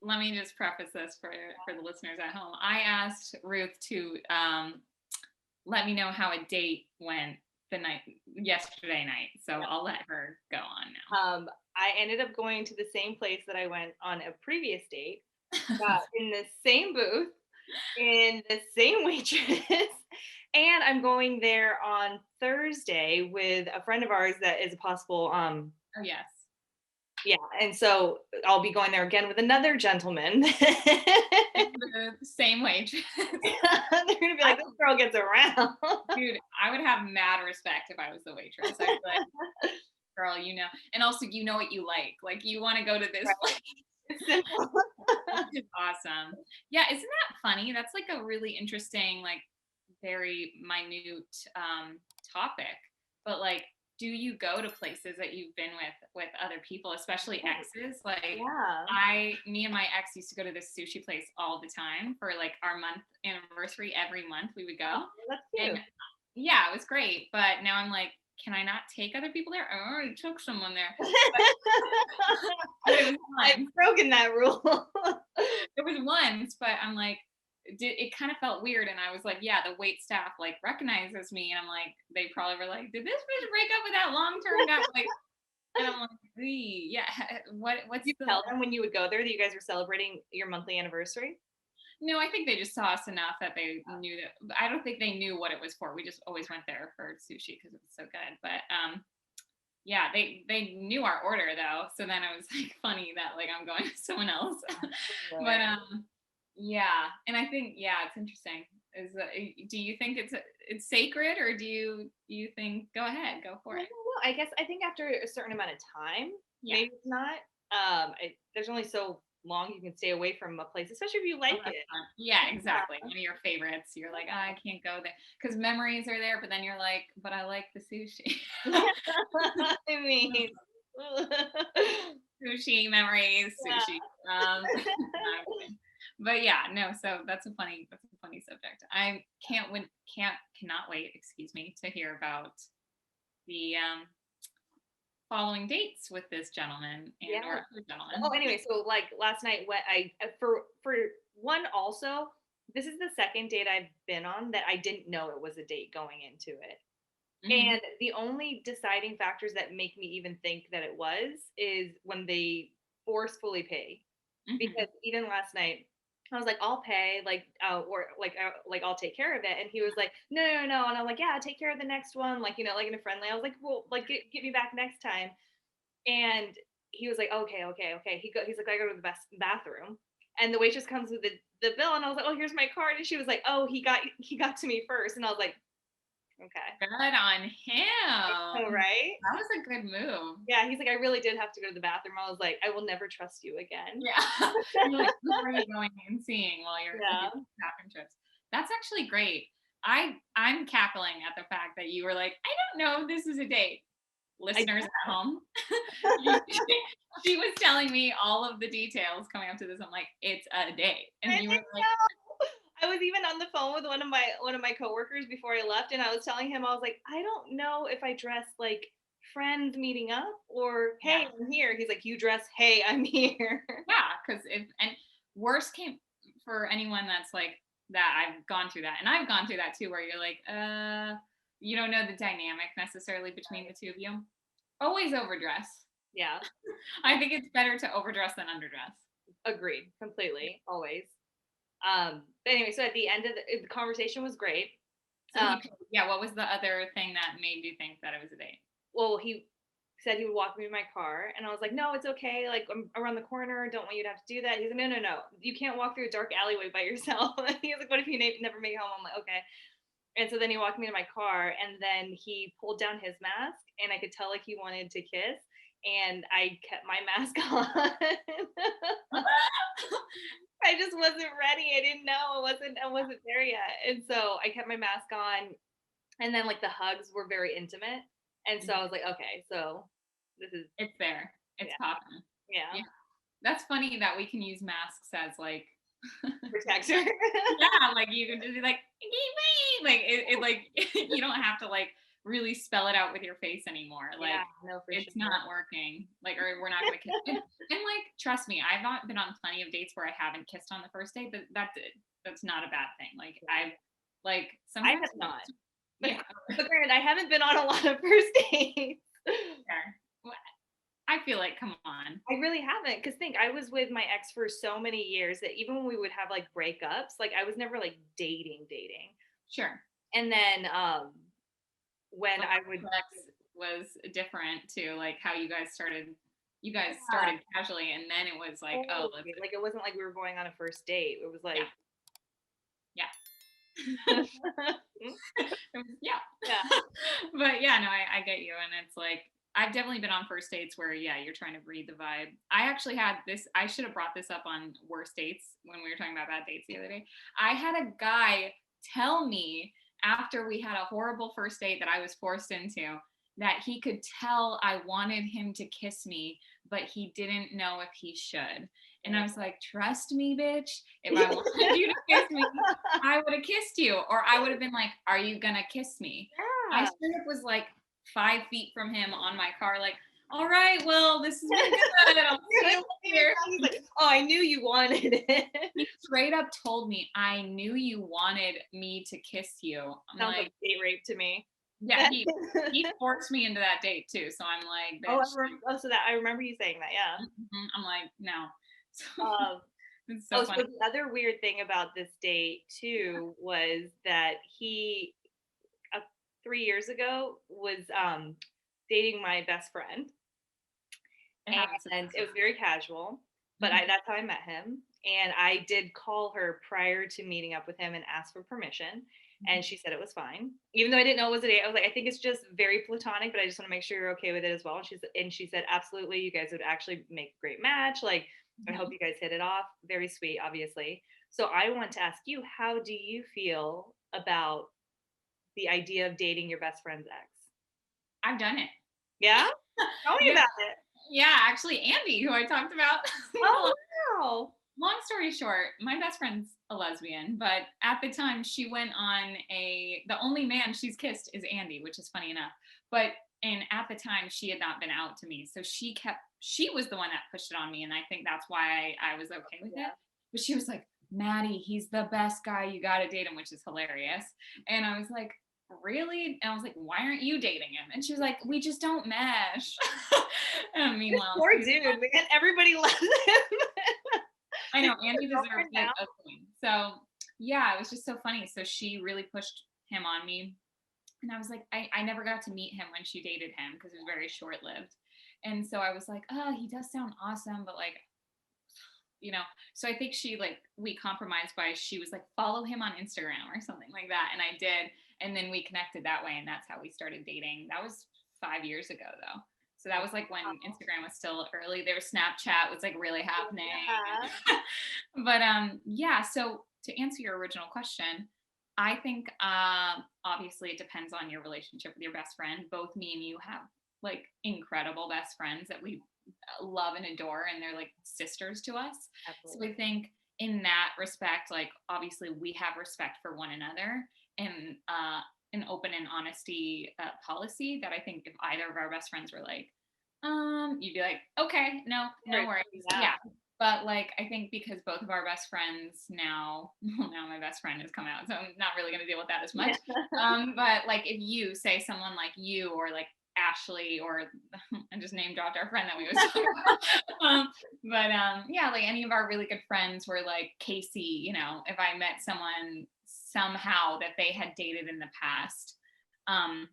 let me just preface this for the listeners at home. I asked Ruth to let me know how a date went yesterday night. So I'll let her go on now. I ended up going to the same place that I went on a previous date, in the same booth, in the same waitress, and I'm going there on Thursday with a friend of ours that is a possible Oh yes. yeah, and so I'll be going there again with another gentleman. The same waitress. They're gonna be like, this girl gets around. Dude, I would have mad respect if I was the waitress. I'd be like, girl, and also you know what you like. Like you want to go to this Right. place. It's simple. Which is awesome. Yeah, isn't that funny? That's like a really interesting, like very minute topic. But like, do you go to places that you've been with other people, especially exes? Like Yeah. me and my ex used to go to this sushi place all the time for like our month anniversary. Every month we would go. Oh, that's And cute. yeah, it was great. But now I'm like, can I not take other people there? I already took someone there. But it was I've once. broken that rule. It was once, but I'm like, it kind of felt weird. And I was like, yeah, the wait staff like recognizes me. And I'm like, they probably were like, did this bitch break up with that long-term guy? Like, and I'm like, yeah, what's You the, tell them when you would go there that you guys were celebrating your monthly anniversary? no, I think they just saw us enough that they knew that. I don't think they knew what it was for. We just always went there for sushi because it was so good. But yeah, they knew our order though. So then it was like funny that like I'm going with someone else. But yeah, and I think yeah, it's interesting. Do you think it's sacred, or do you think go ahead, go for I it? don't know. I think after a certain amount of time, Yeah. maybe it's not. There's only so long you can stay away from a place, especially if you Oh, like that's it. fun. Yeah, exactly. One of your favorites. You're like, oh, I can't go there because memories are there, but then you're like, but I like the sushi. I mean, Sushi memories, sushi. yeah. But yeah, no. So that's a funny subject. I cannot wait. Excuse me, to hear about the following dates with this gentleman and or Yeah. other Oh, gentleman. anyway, so like last night, what I for one also, this is the second date I've been on that I didn't know it was a date going into it. Hmm. And the only deciding factors that make me even think that it was is when they forcefully pay. Hmm. Because even last night, I was like, I'll pay, like I'll take care of it. And he was like, no, no, no. And I'm like, yeah, I'll take care of the next one. Like, like in a friendly, I was like, well, like, get me back next time. And he was like, okay, okay, okay. He's like, I go to the bathroom. And the waitress comes with the bill. And I was like, oh, here's my card. And she was like, oh, he got to me first. And I was like, okay. Good on Oh, him. right. That was a good move. Yeah, he's like, I really did have to go to the bathroom. I was like, I will never trust you again. Yeah. You're like, who are you going and seeing while you're like Yeah. it's bathroom trips? That's actually great. I'm cackling at the fact that you were like, I don't know if this is a date. I Listeners at home. She was telling me all of the details coming up to this. I'm like, it's a date. And I you were like, know. I was even on the phone with one of my coworkers before I left, and I was telling him, I was like, I don't know if I dress like friends meeting up or yeah, hey, I'm here. He's like, you dress, hey, I'm here. yeah, because if and worst came for anyone that's like that, I've gone through that. And I've gone through that too, where you're like, you don't know the dynamic necessarily between the two of you. Always overdress. Yeah, I think it's better to overdress than underdress. agreed, completely, always. But anyway, so at the end of the conversation was great. So yeah, what was the other thing that made you think that it was a date? Well, he said he would walk me to my car, and I was like, no, it's okay. Like, I'm around the corner. Don't want you to have to do that. He's like, no, no, no. You can't walk through a dark alleyway by yourself. He's like, what if you never make it home? I'm like, okay. And so then he walked me to my car, and then he pulled down his mask, and I could tell like he wanted to kiss. And I kept my mask on. I just wasn't ready. I didn't know. I wasn't there yet. And so I kept my mask on, and then like the hugs were very intimate. And so I was like, okay, so this is It's there. It's yeah, popping. yeah, Yeah. That's funny that we can use masks as like protector. yeah, like you can just be like, like it like you don't have to like really spell it out with your face anymore. Like Yeah, no, for it's sure. not working. Like or we're not gonna kiss. And like trust me, I've not been on plenty of dates where I haven't kissed on the first date, but that's not a bad thing. Like I've like I sometimes have not. But, yeah, but granted, I haven't been on a lot of first dates. fair. Well, I feel like come on. I really haven't. Because think, I was with my ex for so many years that even when we would have like breakups, like I was never like dating. Sure. And then when But I would, sex was different too, like how you guys yeah, started casually and then it was like, oh, let's totally. Like it wasn't like we were going on a first date. It was yeah, like, yeah. Yeah. yeah, But yeah, no, I get you. And it's like, I've definitely been on first dates where, yeah, you're trying to read the vibe. I actually had this, I should have brought this up on worst dates when we were talking about bad dates the other day. I had a guy tell me after we had a horrible first date that I was forced into that he could tell I wanted him to kiss me, but he didn't know if he should. And I was like, trust me, bitch. If I wanted you to kiss me, I would have kissed you. Or I would have been like, are you gonna kiss me? I yeah. straight up was like 5 feet from him on my car, like, all right, well, this has been good. I'll see you later. He's like, oh, I knew you wanted it. He straight up told me, I knew you wanted me to kiss you. I'm Sounds like like, date rape to me. yeah, he forced me into that date too. So I'm like, Oh, bitch. so that I remember you saying that, yeah. I'm like, no. So Um, it's so oh, so funny. the other weird thing about this date too was that he, uh, 3 years ago, was dating my best friend, It happens to and us. it was very casual. But Mhm. that's how I met him, and I did call her prior to meeting up with him and ask for permission, and she said it was fine, even though I didn't know it was a date. I was like, I think it's just very platonic, but I just want to make sure you're okay with it as well. And she said, absolutely, you guys would actually make a great match. Like, I hope Mhm. you guys hit it off. Very sweet, obviously. So I want to ask you, how do you feel about the idea of dating your best friend's ex? I've done it. Yeah, tell me Yeah. about it. Yeah, actually, Andy, who I talked about. Oh wow. Long story short, my best friend's a lesbian, but at the time she went on the only man she's kissed is Andy, which is funny enough. But and at the time she had not been out to me. So she was the one that pushed it on me. And I think that's why I was okay with it. Yeah. But she was like, Maddie, he's the best guy. You gotta date him, which is hilarious. And I was like, really? And I was like, why aren't you dating him? And she was like, we just don't mesh. And This meanwhile, poor dude, man. Everybody loves him. I Is know he Andy your deserves girlfriend like now? a queen. So yeah, it was just so funny. So she really pushed him on me. And I was like, I never got to meet him when she dated him because it was very short lived. And so I was like, oh, he does sound awesome, but like, so I think we compromised by she was like, follow him on Instagram or something like that. And I did. And then we connected that way. And that's how we started dating. That was 5 years ago though. So that was like when Instagram was still early. There was Snapchat was like really happening. Yeah. But yeah, so to answer your original question, I think obviously it depends on your relationship with your best friend. Both me and you have like incredible best friends that we love and adore, and they're like sisters to us. So Absolutely. I think in that respect, like obviously we have respect for one another and an open and honesty policy that I think if either of our best friends were like, you'd be like, okay, no worries. Yeah. Yeah. But like I think because both of our best friends now, well, now my best friend has come out, so I'm not really gonna deal with that as much. But like if you say someone like you or like Ashley or I just name dropped our friend that we always talk about. But yeah, like any of our really good friends were like Casey, if I met someone somehow that they had dated in the past, um,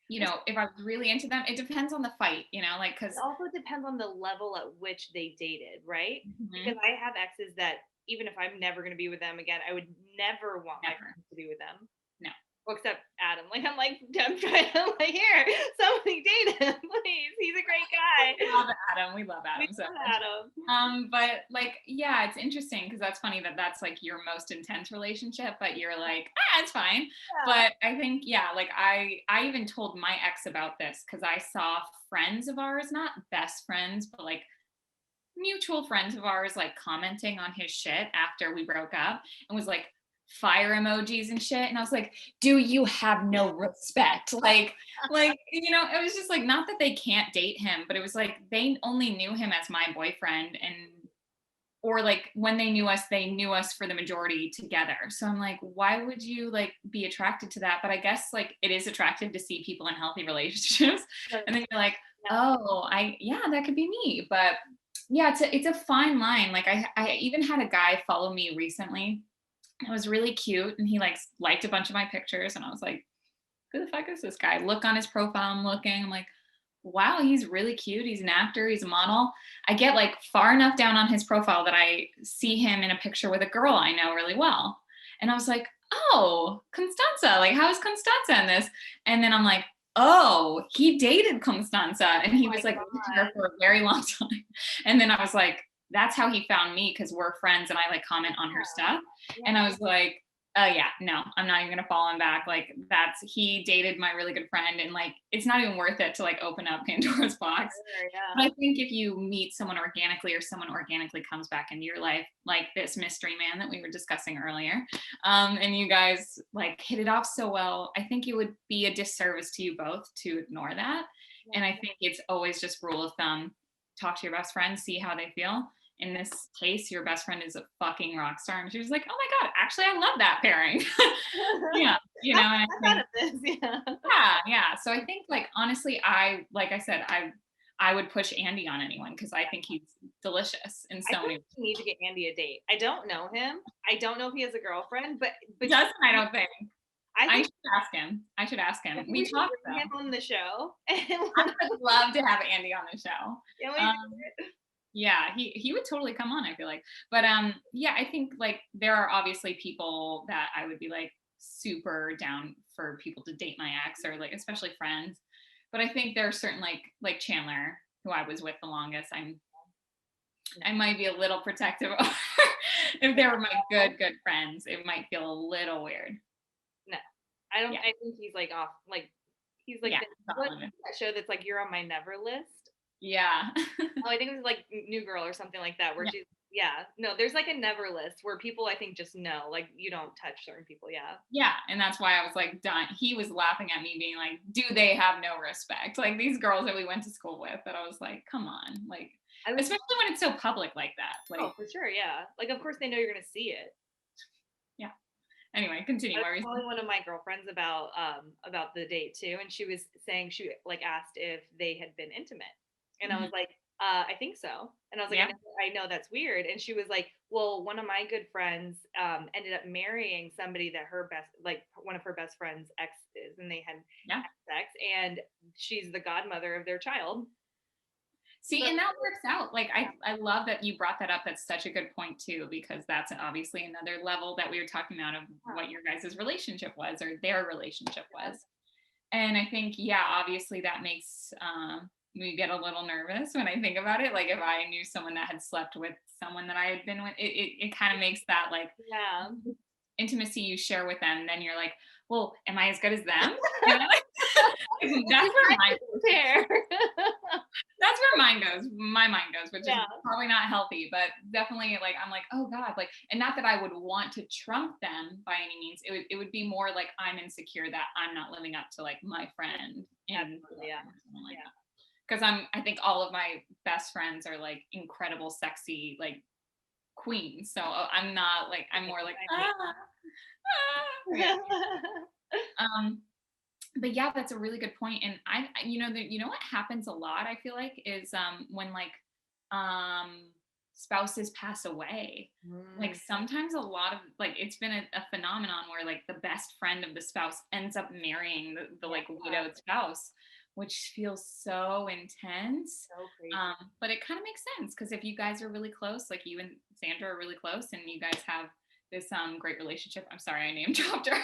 if I was really into them, it depends on the fight, like It because also depends on the level at which they dated, right? Because Mhm, I have exes that even if I'm never going to be with them again, I would never want my never, friends to be with them. no. Well, except Adam. Like I'm trying to like here, somebody date him, please. He's a great guy. Love Adam. We love We Adam so love much. Adam. But like, yeah, it's interesting because that's funny that that's like your most intense relationship, but you're like, it's fine. Yeah. But I think, yeah, like I even told my ex about this because I saw friends of ours, not best friends, but like mutual friends of ours, like commenting on his shit after we broke up and was like, fire emojis and shit. And I was like, do you have no respect? It was just like, not that they can't date him, but it was like, they only knew him as my boyfriend. Or like when they knew us for the majority together. So I'm like, why would you like be attracted to that? But I guess like it is attractive to see people in healthy relationships. And then you're like, Yeah. oh, yeah, that could be me. But yeah, it's a fine line. Like I even had a guy follow me recently. It was really cute. And he like liked a bunch of my pictures. And I was like, who the fuck is this guy? Look on his profile. I'm looking. I'm like, wow, he's really cute. He's an actor. He's a model. I get like far enough down on his profile that I see him in a picture with a girl I know really well. And I was like, oh, Constanza, like how is Constanza in this? And then I'm like, oh, he dated Constanza and he Oh was my like with her God. for a very long time. And then I was like, that's how he found me because we're friends and I like comment on her stuff. And Yeah. I was like, oh yeah, no, I'm not even gonna follow him back. Like he dated my really good friend and like it's not even worth it to like open up Pandora's box. Sure, But yeah. I think if you meet someone organically or someone organically comes back into your life, like this mystery man that we were discussing earlier, and you guys like hit it off so well, I think it would be a disservice to you both to ignore that. Yeah. And I think it's always just rule of thumb, talk to your best friend, see how they feel. In this case, your best friend is a fucking rock star. And she was like, oh my God, actually, I love that pairing. Yeah. And I I thought think, of this. Yeah. yeah. So I think like, honestly, like I said, I would push Andy on anyone because I think he's delicious in I so feel many. like you need to get Andy a date. I don't know him. I don't know if he has a girlfriend, but between Justin, I don't think. I I think should ask him. I should ask I him. think we We should talked bring him though. on the show. And I would love to have Andy on the show. can we Um, do it? Yeah, he would totally come on, I feel like. But yeah, I think like there are obviously people that I would be like super down for people to date my ex or like especially friends. But I think there are certain like Chandler, who I was with the longest, I might be a little protective of if they were my good friends, it might feel a little weird. No, I don't. Yeah. I think he's like off. Like he's like Yeah. what is that show that's like you're on my never list? Yeah. Oh, I think it was like New Girl or something like that, where Yeah. she's yeah. No, there's like a never list where people I think just know like you don't touch certain people. Yeah. Yeah, and that's why I was like done. He was laughing at me being like, "Do they have no respect?" Like these girls that we went to school with that I was like, "Come on." Like I was especially when it's so public like that. oh Like, for sure yeah. Like of course they know you're gonna see it. yeah. Anyway, continue. I was What were you saying? telling one of my girlfriends about the date too, and she was saying she like asked if they had been intimate, and I Mhm. was like, I think so, and I was like, Yeah. I know that's weird, and she was like, well, one of my good friends ended up marrying somebody that her best like one of her best friends' exes, and they had Yeah. sex, and she's the godmother of their child. See, So and that works out. Like I love that you brought that up. That's such a good point too, because that's obviously another level that we were talking about of what your guys' relationship was or their relationship was. And I think, yeah, obviously that makes me get a little nervous when I think about it. Like if I knew someone that had slept with someone that I had been with, it kind of makes that like yeah. intimacy you share with them. Then you're like, well, am I as good as them? You know? That's where mine Compare. that's where mine goes. My mind goes, which is Yeah. probably not healthy, but definitely like I'm like, oh God, like, and not that I would want to trump them by any means. It would be more like I'm insecure that I'm not living up to like my friend in Absolutely, yeah. something like Yeah. that. Because I think all of my best friends are like incredible, sexy, like queens. So I'm not like I'm more like yeah. Um, but yeah, that's a really good point. And what happens a lot, I feel like, is when like um spouses pass away. Like Mm, sometimes a lot of like it's been a phenomenon where like the best friend of the spouse ends up marrying the like yeah, widowed spouse, which feels so intense. so crazy. But it kind of makes sense because if you guys are really close, like you and Sandra are really close and you guys have this great relationship. I'm sorry I name dropped her.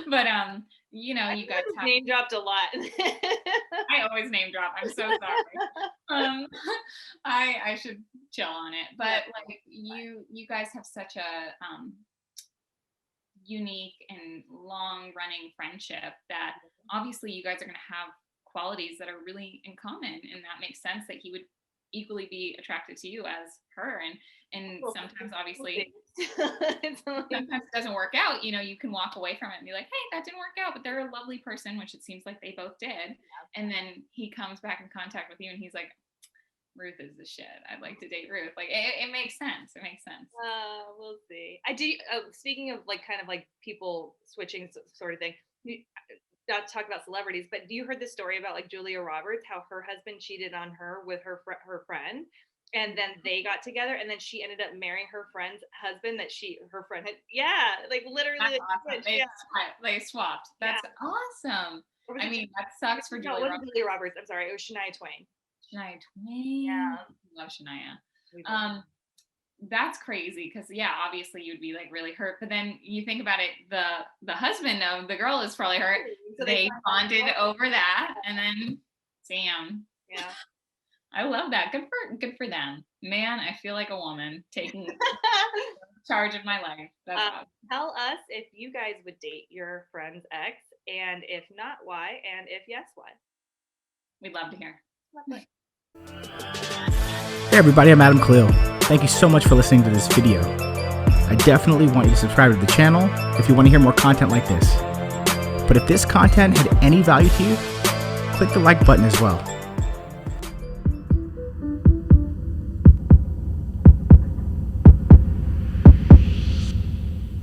But I you feel guys like it's have name dropped a lot. I always name drop. I'm so sorry. Um I should chill on it. Yeah. But like you guys have such a unique and long running friendship that obviously you guys are going to have qualities that are really in common and that makes sense that he would equally be attracted to you as her. And sometimes obviously sometimes it doesn't work out, you can walk away from it and be like, hey, that didn't work out, but they're a lovely person, which it seems like they both did. And then he comes back in contact with you and he's like, Ruth is the shit. I'd like to date Ruth. Like it makes sense. It makes sense. We'll see. I do. Speaking of like kind of like people switching sort of thing. Not to talk about celebrities, but do you heard the story about like Julia Roberts, how her husband cheated on her with her friend, and then they got together, and then she ended up marrying her friend's husband that her friend had. Yeah, like literally. Awesome. They swapped. That's awesome. I mean, that sucks for Julia Roberts. Julia Roberts. I'm sorry, it was Shania Twain. Shania Twain. Yeah. I love Shania. That's crazy because obviously you'd be like really hurt, but then you think about it, the husband of the girl is probably hurt. So they bonded over that, and then damn. Yeah. I love that. Good for them. Man, I feel like a woman taking charge of my life. That's awesome. Tell us if you guys would date your friend's ex, and if not, why, and if yes, why. We'd love to hear. Lovely. Hey everybody, I'm Adam Khalil. Thank you so much for listening to this video. I definitely want you to subscribe to the channel if you want to hear more content like this. But if this content had any value to you, click the like button as well.